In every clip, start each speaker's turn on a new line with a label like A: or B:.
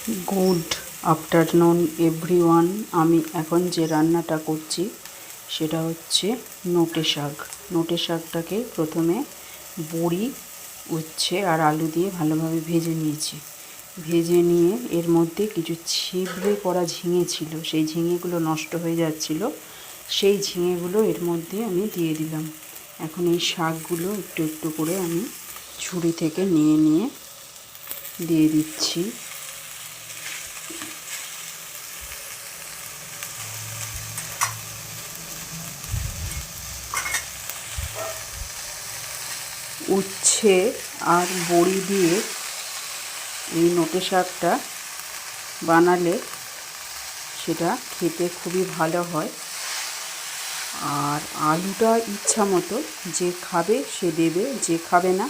A: Good afternoon everyone. আমি এখন যে রান্নাটা করছি সেটা হচ্ছে নোটে শাক। নোটে শাকটাকে প্রথমে বড়ি, উচ্ছে আর আলু দিয়ে ভালোভাবে ভেজে নিয়েছি। ভেজে নিয়ে এর মধ্যে কিছু ছিবড়ে করা ঝিঙে ছিল, সেই ঝিঙেগুলো নষ্ট হয়ে যাচ্ছিল, সেই ঝিঙেগুলো এর মধ্যে আমি দিয়ে দিলাম। এখন এই শাকগুলো একটু একটু করে আমি ছুরি থেকে নিয়ে নিয়ে দিয়ে দিচ্ছি। উচ্ছে আর বড়ি দিয়ে এই নোটে শাকটা বানালে সেটা খেতে খুবই ভালো হয়। আর আলুটা ইচ্ছা মতো, যে খাবে সে দেবে, যে খাবে না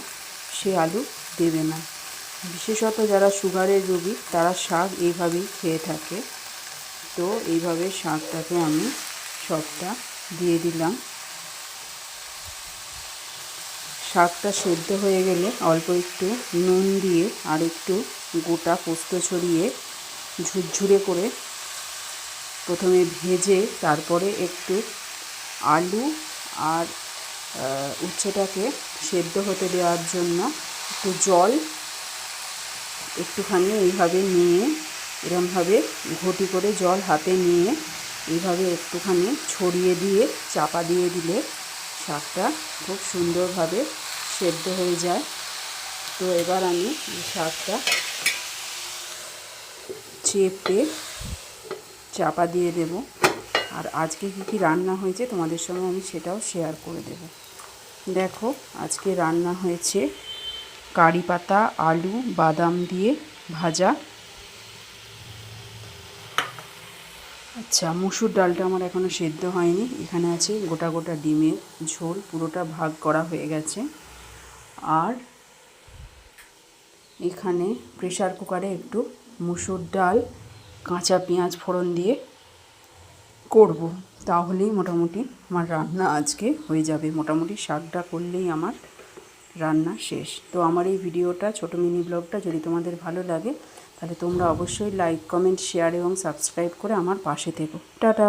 A: সে আলু দেবে না। বিশেষত যারা সুগারের রোগী তারা শাক এইভাবেই খেয়ে থাকে। তো এইভাবে শাকটাকে আমি সবটা দিয়ে দিলাম। শাকটা সেদ্ধ হয়ে গেলে অল্প একটু নুন দিয়ে আর একটু গোটা পোস্ত ছড়িয়ে ঝুরঝুরে করে প্রথমে ভেজে তারপরে একটু আলু আর উচ্ছেটাকে সেদ্ধ হতে দেওয়ার জন্য একটু জল একটুখানি এইভাবে নিয়ে, এরমভাবে ঘটি করে জল হাতে নিয়ে এইভাবে একটুখানি ছড়িয়ে দিয়ে চাপা দিয়ে দিলে শাকটা খুব সুন্দরভাবে সেদ্ধ হয়ে যায়। তো এবার আমি শাকটা চেপে চাপা দিয়ে দেব। আর আজকে কী কী রান্না হয়েছে তোমাদের সঙ্গে আমি সেটাও শেয়ার করে দেব। দেখো, আজকে রান্না হয়েছে কারি পাতা আলু বাদাম দিয়ে ভাজা। আচ্ছা, মুসুর ডালটা আমার এখনও সেদ্ধ হয়নি। এখানে আছে গোটা গোটা ডিমের ঝোল, পুরোটা ভাগ করা হয়ে গেছে। আর এখানে প্রেসার কুকারে একটু মুসুর ডাল কাঁচা পেঁয়াজ ফোড়ন দিয়ে করব, তাহলেই মোটামুটি আমার রান্না আজকে হয়ে যাবে। মোটামুটি শাকটা করলেই আমার রান্না শেষ। তো আমার এই ভিডিওটা, ছোটো মিনি ব্লগটা যদি তোমাদের ভালো লাগে তাহলে তোমরা অবশ্যই লাইক কমেন্ট শেয়ার এবং সাবস্ক্রাইব করে আমার পাশে থেকো। টাটা।